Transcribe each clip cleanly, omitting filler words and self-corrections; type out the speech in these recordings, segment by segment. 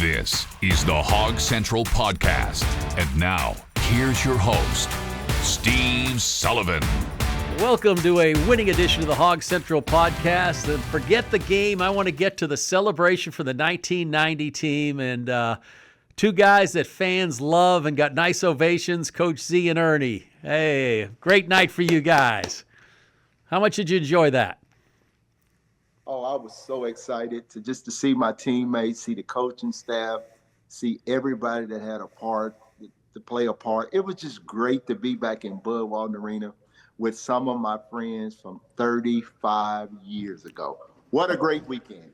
This is the Hog Central Podcast. And now, here's your host, Steve Sullivan. Welcome to a winning edition of the Hog Central Podcast. And forget the game. I want to get to the celebration for the 1990 team. And two guys that fans love and got nice ovations, Coach Z and Ernie. Hey, great night for you guys. How much did you enjoy that? Oh, I was so excited to see my teammates, see the coaching staff, see everybody that had a part, to play a part. It was just great to be back in Bud Walton Arena with some of my friends from 35 years ago. What a great weekend.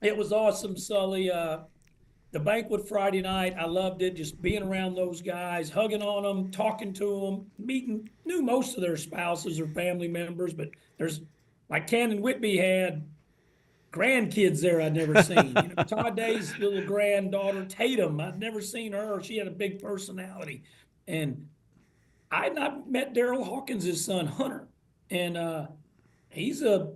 It was awesome, Sully. The banquet Friday night, I loved it, just being around those guys, hugging on them, talking to them, knew most of their spouses or family members, but like Cannon Whitby had grandkids there I'd never seen. Todd Day's little granddaughter, Tatum, I'd never seen her. She had a big personality. And I had not met Daryl Hawkins' son, Hunter. And he's a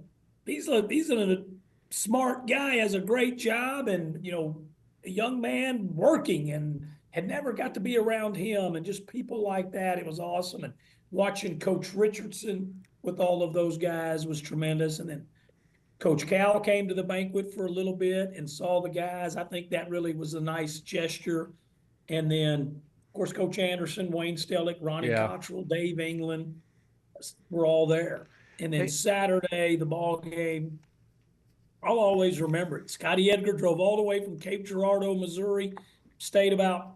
smart guy, has a great job, and, a young man working, and had never got to be around him, and just people like that. It was awesome. And watching Coach Richardson with all of those guys was tremendous. And then Coach Cal came to the banquet for a little bit and saw the guys. I think that really was a nice gesture. And then, of course, Coach Anderson, Wayne Stellick, Ronnie Cottrell, Dave England were all there. And then Saturday, the ball game, I'll always remember it. Scotty Edgar drove all the way from Cape Girardeau, Missouri, stayed about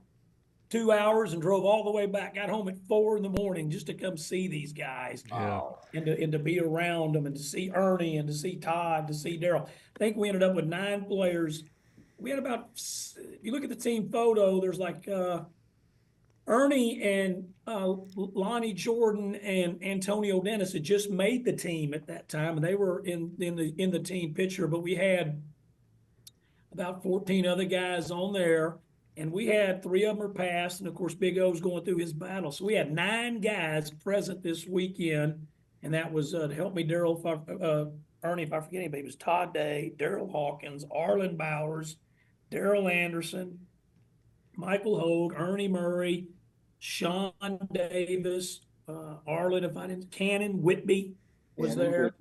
2 hours and drove all the way back. Got home at 4 a.m. just to come see these guys. And to be around them, and to see Ernie, and to see Todd, to see Daryl. I think we ended up with 9 players. We had about, if you look at the team photo, there's like Ernie and Lonnie Jordan and Antonio Dennis had just made the team at that time, and they were in the team picture. But we had about 14 other guys on there. And we had 3 of them are passed, and of course, Big O's going through his battle. So we had 9 guys present this weekend, and that was to help me, Ernie, if I forget anybody, it was Todd Day, Daryl Hawkins, Arlen Bowers, Daryl Anderson, Michael Hogue, Ernie Murry, Sean Davis, Arlen, Cannon Whitby was there.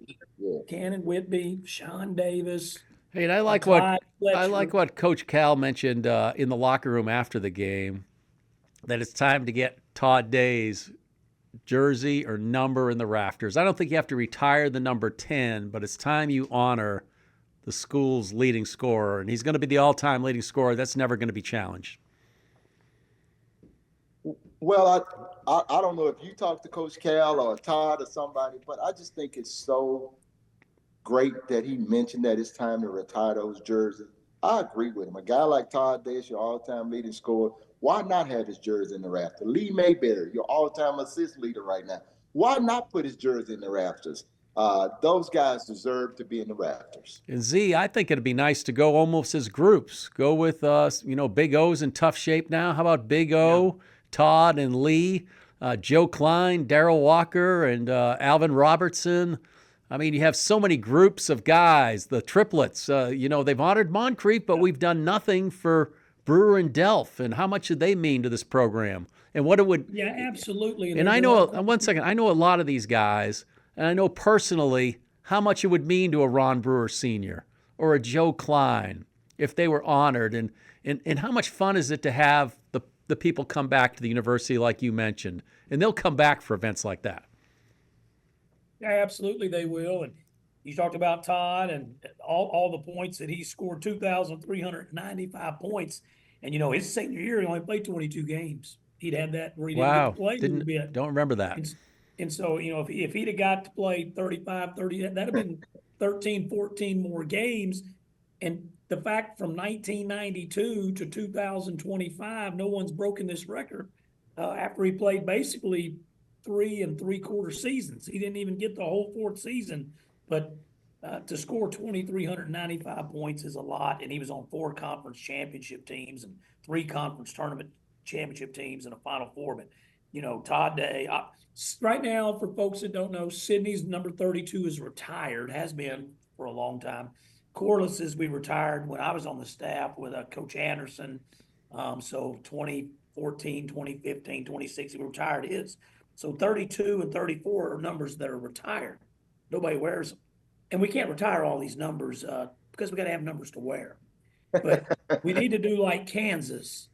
Cannon Whitby, Sean Davis. Hey, and I like what Coach Cal mentioned in the locker room after the game, that it's time to get Todd Day's jersey or number in the rafters. I don't think you have to retire the number 10, but it's time you honor the school's leading scorer, and he's going to be the all-time leading scorer. That's never going to be challenged. Well, I don't know if you talk to Coach Cal or Todd or somebody, but I just think it's so great that he mentioned that it's time to retire those jerseys. I agree with him. A guy like Todd Day, your all-time leading scorer, why not have his jersey in the rafters? Lee Mayberry, your all-time assist leader right now, why not put his jersey in the rafters? Those guys deserve to be in the rafters. And Z, I think it'd be nice to go almost as groups. Go with, Big O's in tough shape now. How about Big O, Todd and Lee, Joe Klein, Darrell Walker, and Alvin Robertson? I mean, you have so many groups of guys, the triplets. They've honored Moncrief, but we've done nothing for Brewer and Delph. And how much did they mean to this program? And what it would... Yeah, absolutely. And I know, one second, I know a lot of these guys, and I know personally how much it would mean to a Ron Brewer Sr. or a Joe Klein if they were honored. And how much fun is it to have the people come back to the university like you mentioned? And they'll come back for events like that. Yeah, absolutely they will. And you talked about Todd and all the points that he scored, 2,395 points. And, his senior year, he only played 22 games. He'd had that where he didn't get to play a little bit. Don't remember that. And so, if he'd have got to play 35, 30, that'd have been 13, 14 more games. And the fact from 1992 to 2025, no one's broken this record after he played basically 3 3/4 seasons. He didn't even get the whole 4th season, but to score 2,395 points is a lot. And he was on 4 conference championship teams and 3 conference tournament championship teams and a Final Four. But, Todd Day, right now, for folks that don't know, Sydney's number 32 is retired, has been for a long time. Corliss's we retired when I was on the staff with Coach Anderson. So 2014, 2015, 2016, we retired his. So 32 and 34 are numbers that are retired. Nobody wears them. And we can't retire all these numbers because we got to have numbers to wear. But we need to do like Kansas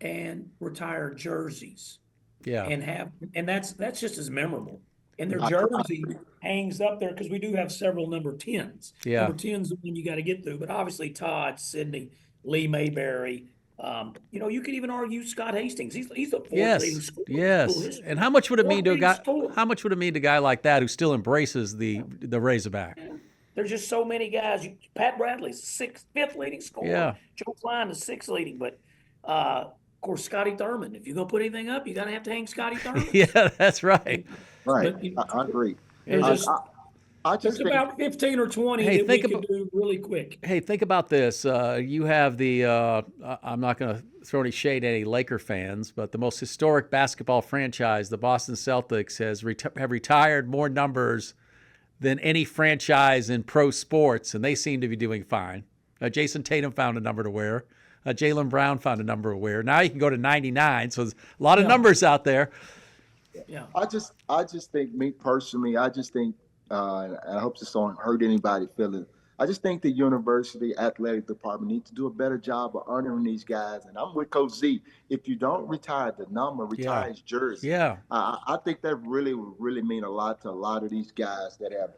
and retire jerseys. Yeah. And that's just as memorable. And their jersey hangs up there because we do have several number 10s. Yeah. Number 10's the one you got to get through. But obviously Todd, Sidney, Lee Mayberry, you could even argue Scott Hastings. He's the fourth leading scorer. Yes. And how much would it mean to a guy? How much would it mean to a guy like that who still embraces the Razorback? Yeah. There's just so many guys. Pat Bradley's fifth leading scorer. Yeah. Joe Klein is sixth leading, but of course Scotty Thurman. If you're gonna put anything up, you gotta have to hang Scotty Thurman. Yeah, that's right. Right. I agree. I just think about 15 or 20 that we could do really quick. Hey, think about this. You have the I'm not going to throw any shade at any Laker fans, but the most historic basketball franchise, the Boston Celtics, have retired more numbers than any franchise in pro sports, and they seem to be doing fine. Jason Tatum found a number to wear. Jaylen Brown found a number to wear. Now you can go to 99, so there's a lot of numbers out there. Yeah. I just think, me personally, and I hope this don't hurt anybody feeling. I just think the university athletic department needs to do a better job of honoring these guys. And I'm with Coach Z. If you don't retire the number, retire his jersey. Yeah. I think that would really mean a lot to a lot of these guys that have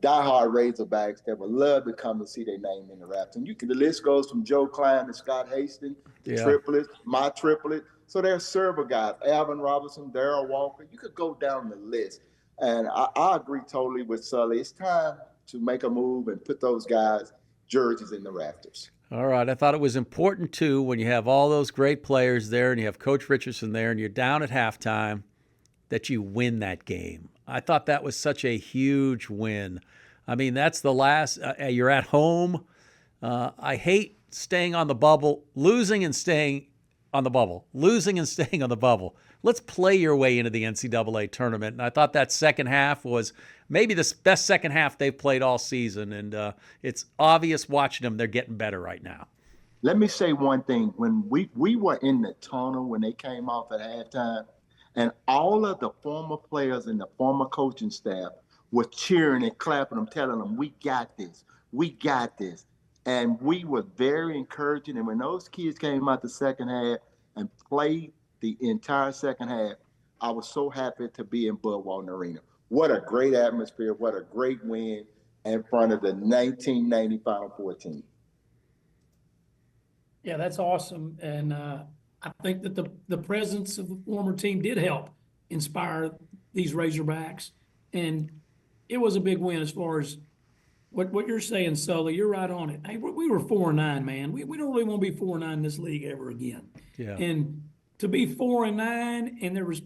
diehard Razorbacks that would love to come and see their name in the Raps. And the list goes from Joe Klein to Scott Hastings, the triplets, my triplet. So there's server guys, Alvin Robinson, Darrell Walker. You could go down the list. And I agree totally with Sully. It's time to make a move and put those guys' jerseys in the rafters. All right. I thought it was important, too, when you have all those great players there and you have Coach Richardson there and you're down at halftime, that you win that game. I thought that was such a huge win. I mean, that's the last you're at home. I hate staying on the bubble, losing and staying on the bubble. Let's play your way into the NCAA tournament. And I thought that second half was maybe the best second half they've played all season. And it's obvious watching them, they're getting better right now. Let me say one thing. When we were in the tunnel when they came off at halftime, and all of the former players and the former coaching staff were cheering and clapping them, telling them, we got this. We got this. And we were very encouraging. And when those kids came out the second half and played the entire second half, I was so happy to be in Bud Walton Arena. What a great atmosphere. What a great win in front of the 1990 Final Four team. Yeah, that's awesome. And I think that the presence of the former team did help inspire these Razorbacks. And it was a big win as far as what you're saying, Sully. You're right on it. Hey, we were 4-9, man. We don't really want to be 4-9 in this league ever again. Yeah. And to be 4-9, and there was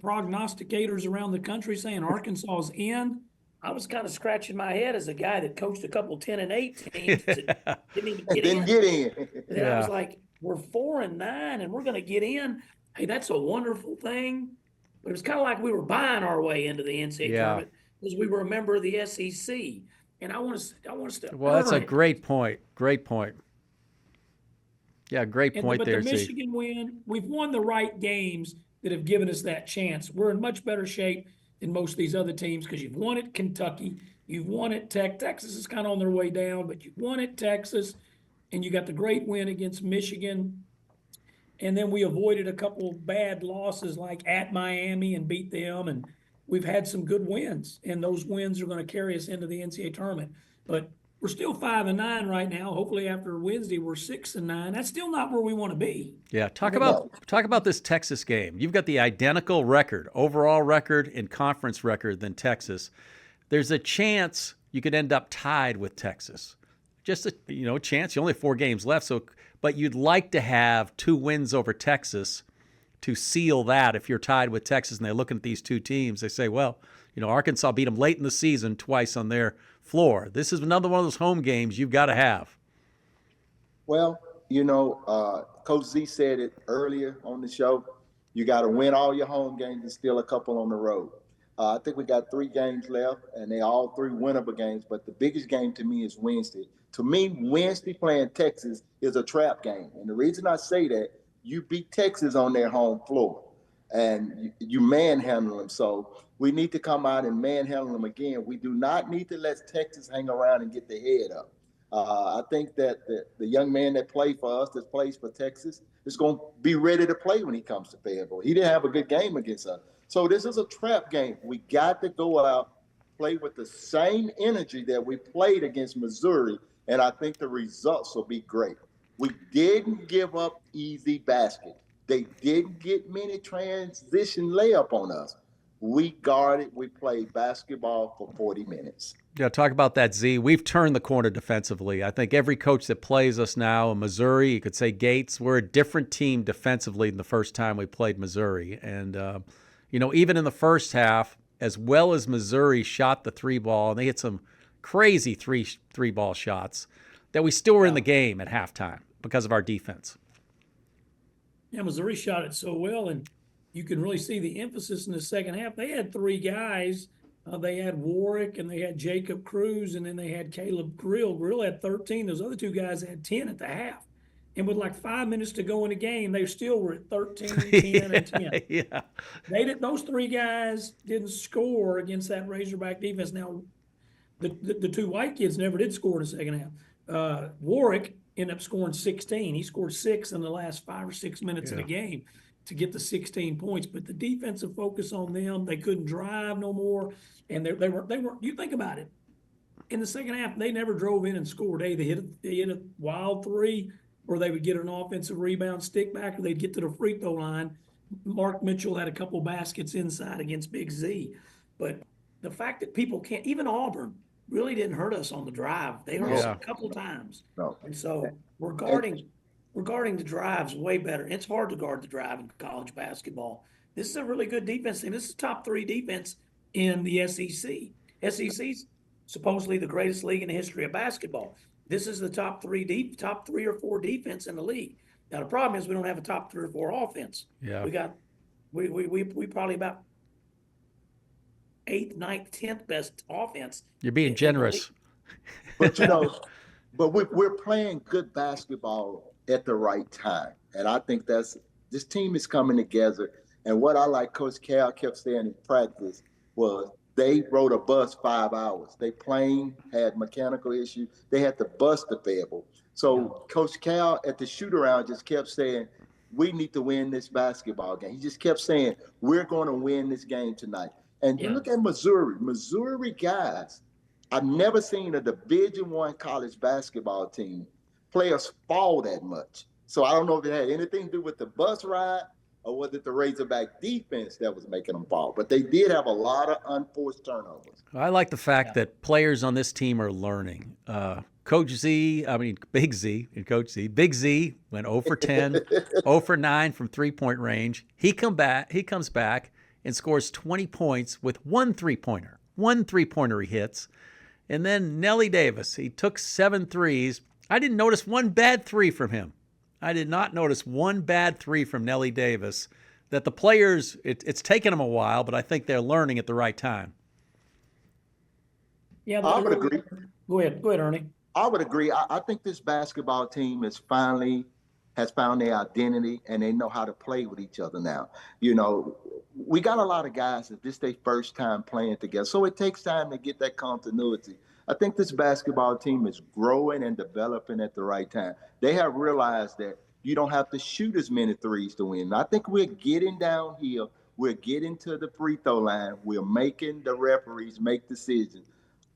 prognosticators around the country saying Arkansas's in, I was kind of scratching my head as a guy that coached a couple 10-8 teams that didn't get in. And I was like, we're 4-9 and we're going to get in. Hey, that's a wonderful thing. But it was kind of like we were buying our way into the NCAA tournament because we were a member of the SEC. And I want us to. Well, that's a great point. Great point. Yeah, great point there. But the Michigan win, we've won the right games that have given us that chance. We're in much better shape than most of these other teams because you've won at Kentucky, you've won at Texas is kind of on their way down, but you've won at Texas, and you got the great win against Michigan. And then we avoided a couple bad losses like at Miami and beat them, and we've had some good wins, and those wins are going to carry us into the NCAA tournament. But we're still 5-9 right now. Hopefully after Wednesday we're 6-9. That's still not where we want to be. Yeah, talk about this Texas game. You've got the identical record, overall record and conference record than Texas. There's a chance you could end up tied with Texas. Just a chance. You only have 4 games left, but you'd like to have 2 wins over Texas to seal that. If you're tied with Texas and they're looking at these 2 teams, they say, well, Arkansas beat them late in the season twice on their floor. This is another one of those home games you've got to have. Well, Coach Z said it earlier on the show. You got to win all your home games and steal a couple on the road. I think we got 3 games left, and they all 3 winnable games. But the biggest game to me is Wednesday To me, Wednesday playing Texas is a trap game. And the reason I say that, you beat Texas on their home floor and you manhandle them. So we need to come out and manhandle them again. We do not need to let Texas hang around and get their head up. I think that the young man that played for us, that plays for Texas, is going to be ready to play when he comes to Fayetteville. He didn't have a good game against us. So this is a trap game. We got to go out, play with the same energy that we played against Missouri, and I think the results will be great. We didn't give up easy basket. They didn't get many transition layup on us. We guarded, we played basketball for 40 minutes. Yeah, talk about that, Z. We've turned the corner defensively. I think every coach that plays us now in Missouri, you could say Gates, we're a different team defensively than the first time we played Missouri. And, even in the first half, as well as Missouri shot the three ball, and they hit some crazy three ball shots, that we still were in the game at halftime because of our defense. Yeah, Missouri shot it so well, and you can really see the emphasis in the second half. They had three guys. They had Warwick, and they had Jacob Cruz, and then they had Caleb Grill. Grill had 13. Those other two guys had 10 at the half. And with like 5 minutes to go in the game, they still were at 13, 10, and 10. Yeah. Those three guys didn't score against that Razorback defense. Now, the two white kids never did score in the second half. Warwick ended up scoring 16. He scored 6 in the last 5 or 6 minutes of the game to get the 16 points. But the defensive focus on them, they couldn't drive no more. And they were. You think about it. In the second half, they never drove in and scored. They hit a wild three, or they would get an offensive rebound, stick back, or they'd get to the free throw line. Mark Mitchell had a couple baskets inside against Big Z. But the fact that people can't, even Auburn really didn't hurt us on the drive. They hurt us a couple times. No. And so we're guarding the drives way better. It's hard to guard the drive in college basketball. This is a really good defense team. This is top 3 defense in the SEC. SEC's supposedly the greatest league in the history of basketball. This is the top 3 or 4 defense in the league. Now the problem is we don't have a top 3 or 4 offense. Yeah. We probably about 8th, 9th, 10th best offense. You're being generous. But we're playing good basketball at the right time. And I think this team is coming together. And what I like Coach Cal kept saying in practice was they rode a bus 5 hours. They plane had mechanical issues. They had to bus the Fayetteville. So Coach Cal at the shoot-around just kept saying, we need to win this basketball game. He just kept saying, we're going to win this game tonight. And you look at Missouri. Missouri guys, I've never seen a Division I college basketball team play us fall that much. So I don't know if it had anything to do with the bus ride or was it the Razorback defense that was making them fall. But they did have a lot of unforced turnovers. I like the fact that players on this team are learning. Big Z and Coach Z. Big Z went 0 for 10, 0 for 9 from three-point range. He comes back and scores 20 points with one three-pointer. One three-pointer he hits. And then Nelly Davis, he took 7 threes. I didn't notice one bad 3 from him. I did not notice one bad 3 from Nelly Davis. That the players, it's taken them a while, but I think they're learning at the right time. Yeah, I would agree. Go ahead, Ernie. I would agree. I think this basketball team has found their identity and they know how to play with each other now. You know, we got a lot of guys that this their first time playing together. So it takes time to get that continuity. I think this basketball team is growing and developing at the right time. They have realized that you don't have to shoot as many threes to win. I think we're getting downhill. We're getting to the free throw line. We're making the referees make decisions.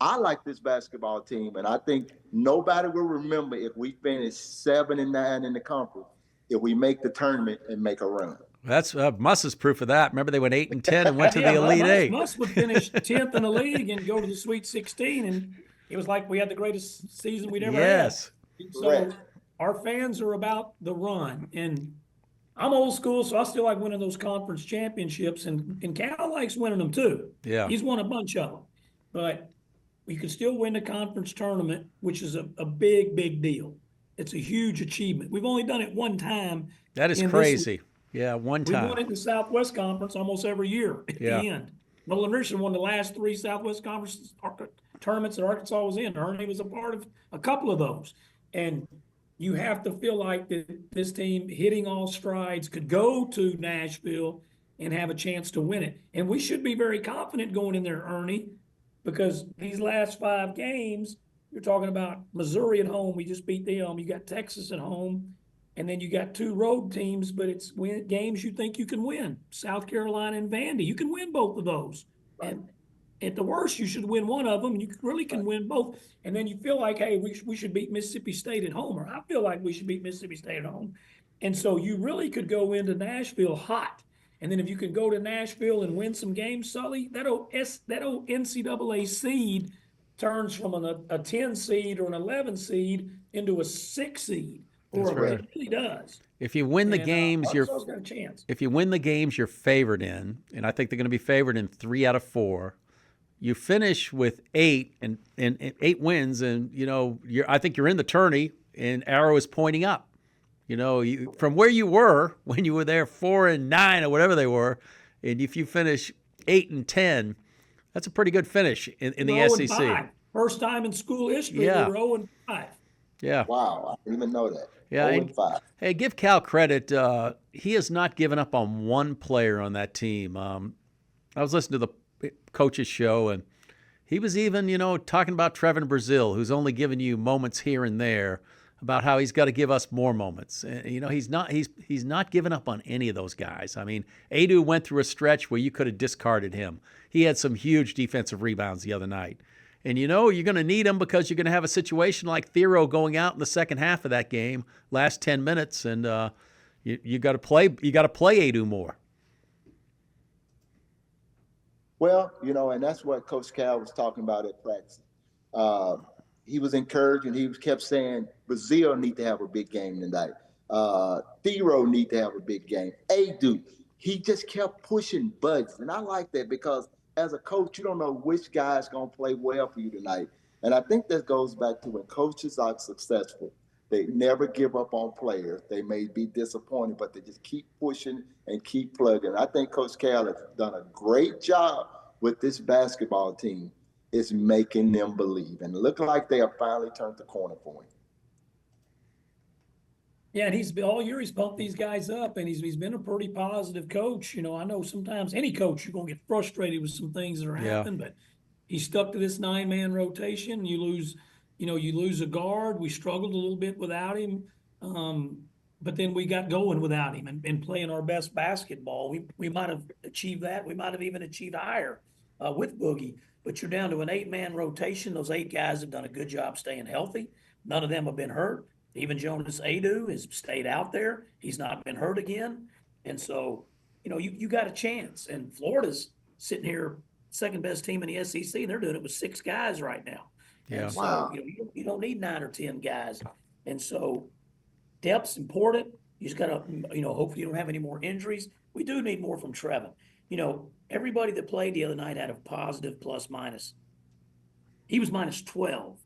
I like this basketball team, and I think nobody will remember if we finish 7-9 in the conference if we make the tournament and make a run. That's Muss is proof of that. Remember, they went 8-10 and went to the Elite Eight. Muss would finish 10th in the league and go to the Sweet 16, and it was like we had the greatest season we'd ever had. So our fans are about the run, and I'm old school, so I still like winning those conference championships, and Cal likes winning them too. Yeah, he's won a bunch of them, but you can still win the conference tournament, which is a big, big deal. It's a huge achievement. We've only done it one time. That is crazy. Yeah, one time. We won it in the Southwest Conference almost every year at the end. Nolan Richardson won the last 3 Southwest Conferences tournaments that Arkansas was in. Ernie was a part of a couple of those. And you have to feel like that this team hitting all strides could go to Nashville and have a chance to win it. And we should be very confident going in there, Ernie, because these last 5 games, you're talking about Missouri at home. We just beat them. You got Texas at home. And then you got 2 road teams, but it's games you think you can win. South Carolina and Vandy. You can win both of those. Right. And at the worst, you should win one of them. You really can win both. And then you feel like, hey, we should beat Mississippi State at home. Or I feel like we should beat Mississippi State at home. And so you really could go into Nashville hot. And then if you could go to Nashville and win some games, Sully, that old NCAA seed turns from a 10 seed or an 11 seed into a 6 seed. That's right. It really does. If you win the games, Arkansas's got a chance. if you win the games you're favored in, and I think they're going to be favored in 3 out of 4, you finish with 8 and 8 wins, and I think you're in the tourney, and arrow is pointing up. From where you were when you were there 4 and 9 or whatever they were, and if you finish 8 and 10, that's a pretty good finish in the SEC. 5. First time in school history, Yeah. we were 0 and 5. Yeah. Wow, I didn't even know that. Yeah. 0 and 5. Hey, give Cal credit. He has not given up on one player on that team. I was listening to the coach's show, and he was even, talking about Trevin Brazil, who's only given you moments here and there, about how he's got to give us more moments. He's not given up on any of those guys. I mean, Adu went through a stretch where you could have discarded him. He had some huge defensive rebounds the other night. And you're going to need him because you're going to have a situation like Thero going out in the second half of that game, last 10 minutes, and you got to play Adu more. Well, and that's what Coach Cal was talking about at practice. He was encouraging. He kept saying Brazil need to have a big game tonight. Thero need to have a big game. Adu, he just kept pushing buttons, and I like that because as a coach, you don't know which guy's going to play well for you tonight. And I think that goes back to when coaches are successful. They never give up on players. They may be disappointed, but they just keep pushing and keep plugging. I think Coach Cal has done a great job with this basketball team. It's making them believe. And it looks like they have finally turned the corner for him. Yeah, and he's all year he's pumped these guys up, and he's been a pretty positive coach. I know sometimes any coach you're gonna get frustrated with some things that are happening, but he stuck to this 9-man rotation. You lose a guard. We struggled a little bit without him, but then we got going without him and playing our best basketball. We might have achieved that. We might have even achieved higher with Boogie. But you're down to an 8-man rotation. Those 8 guys have done a good job staying healthy. None of them have been hurt. Even Jonas Adu has stayed out there. He's not been hurt again. And so, you got a chance. And Florida's sitting here, second best team in the SEC, and they're doing it with 6 guys right now. Yeah. And so, Wow. you don't need 9 or 10 guys. And so depth's important. You just got to, hopefully you don't have any more injuries. We do need more from Trevin. Everybody that played the other night had a positive plus minus. He was minus 12.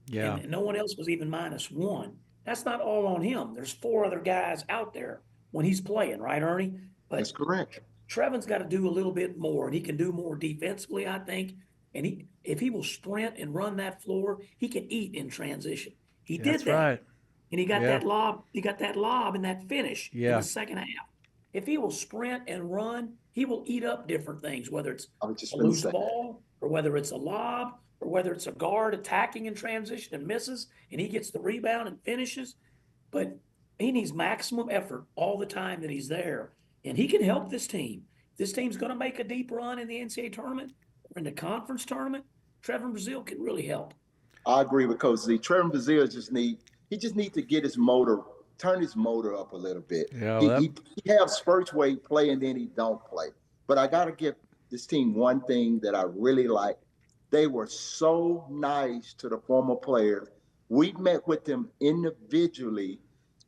Yeah. And no one else was even minus 1. That's not all on him. There's 4 other guys out there when he's playing, right, Ernie? But That's correct. Trevin's got to do a little bit more, and he can do more defensively, I think. And if he will sprint and run that floor, he can eat in transition. He did That's that. right. And he got that lob. He got that lob and that finish in Yeah. the second half. If he will sprint and run, he will eat up different things, whether it's I was just a going to loose say. ball or whether it's a lob or whether it's a guard attacking in transition and misses and he gets the rebound and finishes. But he needs maximum effort all the time that he's there. And he can help this team. This team's going to make a deep run in the NCAA tournament or in the conference tournament. Trevin Brazil can really help. I agree with Coach Z. Trevin Brazil just needs to get his motor, turn his motor up a little bit. Yeah, He has spurts where he play and then he don't play. But I got to give this team one thing that I really like. They were so nice to the former players. We met with them individually,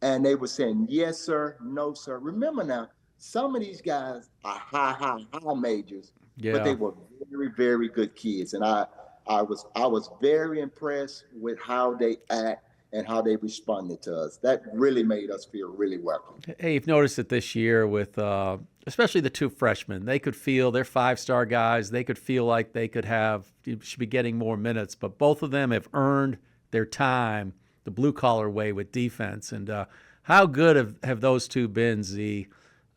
and they were saying, yes, sir, no, sir. Remember now, some of these guys are high majors, but they were very, very good kids. And I was very impressed with how they act and how they responded to us. That really made us feel really welcome. Hey, you've noticed it this year with especially the two freshmen. They could feel, they're 5-star guys. They could feel like they should be getting more minutes, but both of them have earned their time the blue-collar way with defense. And how good have those two been, Z?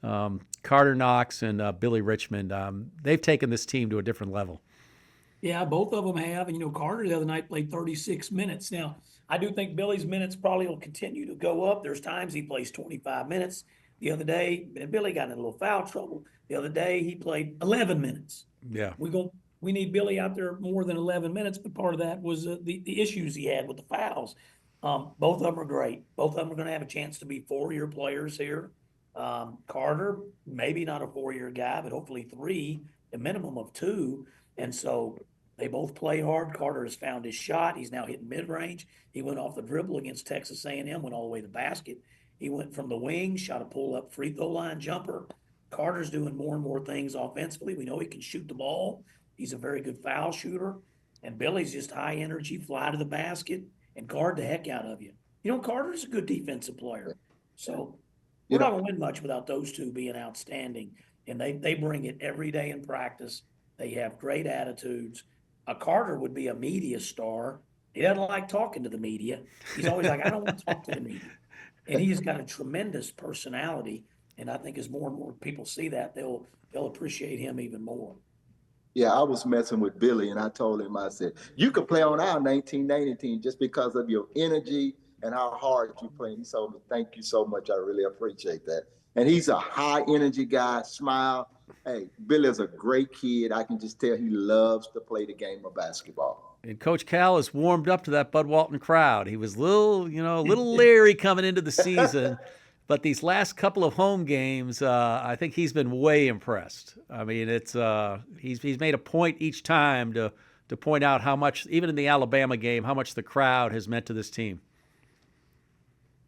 Carter Knox and Billy Richmond. They've taken this team to a different level. Yeah, both of them have. And, Carter the other night played 36 minutes. Now, I do think Billy's minutes probably will continue to go up. There's times he plays 25 minutes. The other day, and Billy got in a little foul trouble. The other day, he played 11 minutes. Yeah. We need Billy out there more than 11 minutes, but part of that was the issues he had with the fouls. Both of them are great. Both of them are going to have a chance to be 4-year players here. Carter, maybe not a 4-year guy, but hopefully 3, a minimum of 2. And so they both play hard. Carter has found his shot. He's now hitting mid-range. He went off the dribble against Texas A&M, went all the way to the basket. He went from the wing, shot a pull-up free throw line jumper. Carter's doing more and more things offensively. We know he can shoot the ball. He's a very good foul shooter. And Billy's just high energy, fly to the basket, and guard the heck out of you. Carter's a good defensive player. So we're not going to win much without those two being outstanding. And they bring it every day in practice. They have great attitudes. Carter would be a media star. He doesn't like talking to the media. He's always like, I don't want to talk to the media. And he's got a tremendous personality. And I think as more and more people see that, they'll appreciate him even more. Yeah, I was messing with Billy, and I told him, I said, you could play on our 1990 team just because of your energy and how hard you play. He told me, thank you so much. I really appreciate that. And he's a high-energy guy, smile. Hey, Billy is a great kid. I can just tell he loves to play the game of basketball. And Coach Cal has warmed up to that Bud Walton crowd. He was a little leery coming into the season. But these last couple of home games, I think he's been way impressed. I mean, it's he's made a point each time to point out how much, even in the Alabama game, how much the crowd has meant to this team.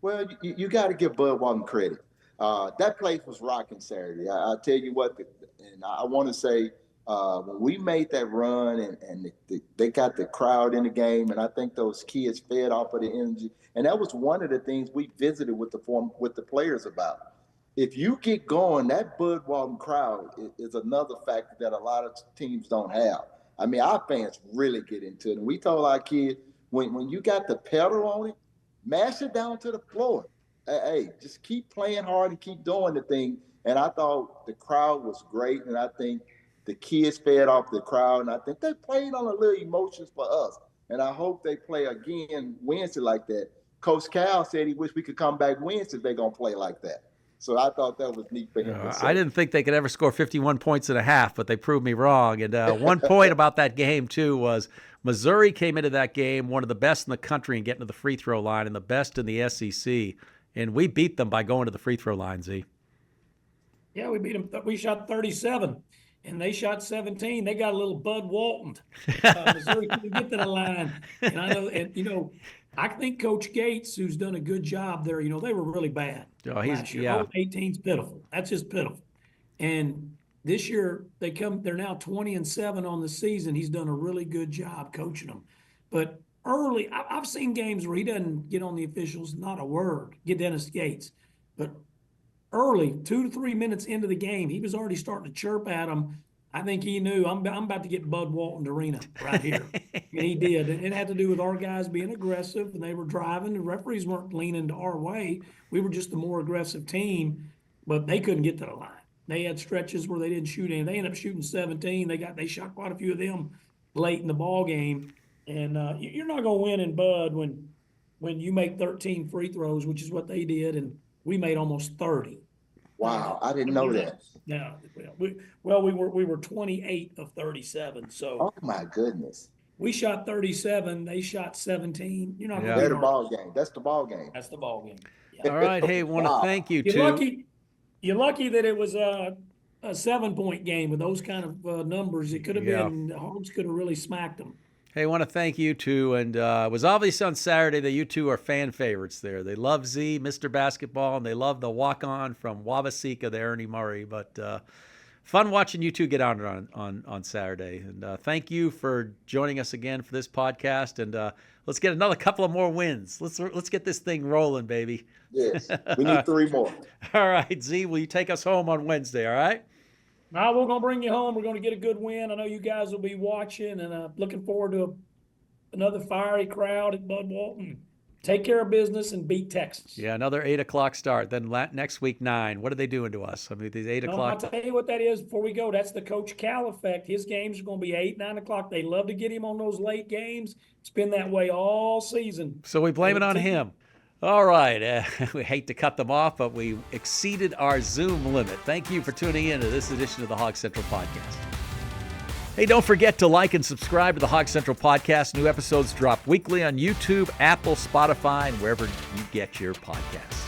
Well, you got to give Bud Walton credit. That place was rocking Saturday. I tell you what, and I want to say when we made that run and they got the crowd in the game, and I think those kids fed off of the energy. And that was one of the things we visited with the players about. If you get going, that Bud Walton crowd is another factor that a lot of teams don't have. I mean, our fans really get into it. And we told our kids, when you got the pedal on it, mash it down to the floor. Hey, just keep playing hard and keep doing the thing. And I thought the crowd was great, and I think the kids fed off the crowd, and I think they played on a little emotions for us. And I hope they play again Wednesday like that. Coach Cal said he wished we could come back Wednesday if they're going to play like that. So I thought that was neat for him. I didn't think they could ever score 51 points and a half, but they proved me wrong. And one point about that game, too, was Missouri came into that game one of the best in the country in getting to the free throw line and the best in the SEC. And we beat them by going to the free throw line, Z. Yeah, we beat them. We shot 37, and they shot 17. They got a little Bud Walton. Missouri couldn't get to the line. And I know, I think Coach Gates, who's done a good job there, they were really bad last year. Yeah. 18's pitiful. That's just pitiful. And this year they're now 20-7 on the season. He's done a really good job coaching them. But early, I've seen games where he doesn't get on the officials, not a word, get Dennis Gates. But early, 2 to 3 minutes into the game, he was already starting to chirp at them. I think he knew I'm about to get Bud Walton arena right here. And he did. And it had to do with our guys being aggressive, and they were driving. The referees weren't leaning to our way. We were just the more aggressive team, but they couldn't get to the line. They had stretches where they didn't shoot any. They ended up shooting 17. They shot quite a few of them late in the ball game. And you're not going to win in Bud when you make 13 free throws, which is what they did, and we made almost 30. Wow, I didn't know that. Yeah, we were 28 of 37. So oh my goodness, we shot 37. They shot 17. You're not going to That's the ball game. That's the ball game. That's the ball game. Yeah. All right, hey, want to thank you too. You're lucky that it was a 7-point game with those kind of numbers. It could have been Hogs could have really smacked them. Hey, I want to thank you two, and it was obvious on Saturday that you two are fan favorites there. They love Z, Mr. Basketball, and they love the walk-on from Wabaseka, the Ernie Murry. But fun watching you two get out on Saturday. And thank you for joining us again for this podcast. And let's get another couple of more wins. Let's get this thing rolling, baby. Yes, we need 3 more. All right, Z, will you take us home on Wednesday, all right? Now we're going to bring you home. We're going to get a good win. I know you guys will be watching, and looking forward to another fiery crowd at Bud Walton. Take care of business and beat Texas. Yeah, another 8 o'clock start. Then next week, 9. What are they doing to us? I mean, these 8 o'clock. I'll tell you what that is before we go. That's the Coach Cal effect. His games are going to be 8, 9 o'clock. They love to get him on those late games. It's been that way all season. So we blame it on him. All right. We hate to cut them off, but we exceeded our Zoom limit. Thank you for tuning in to this edition of the Hog Central Podcast. Hey, don't forget to like and subscribe to the Hog Central Podcast. New episodes drop weekly on YouTube, Apple, Spotify, and wherever you get your podcasts.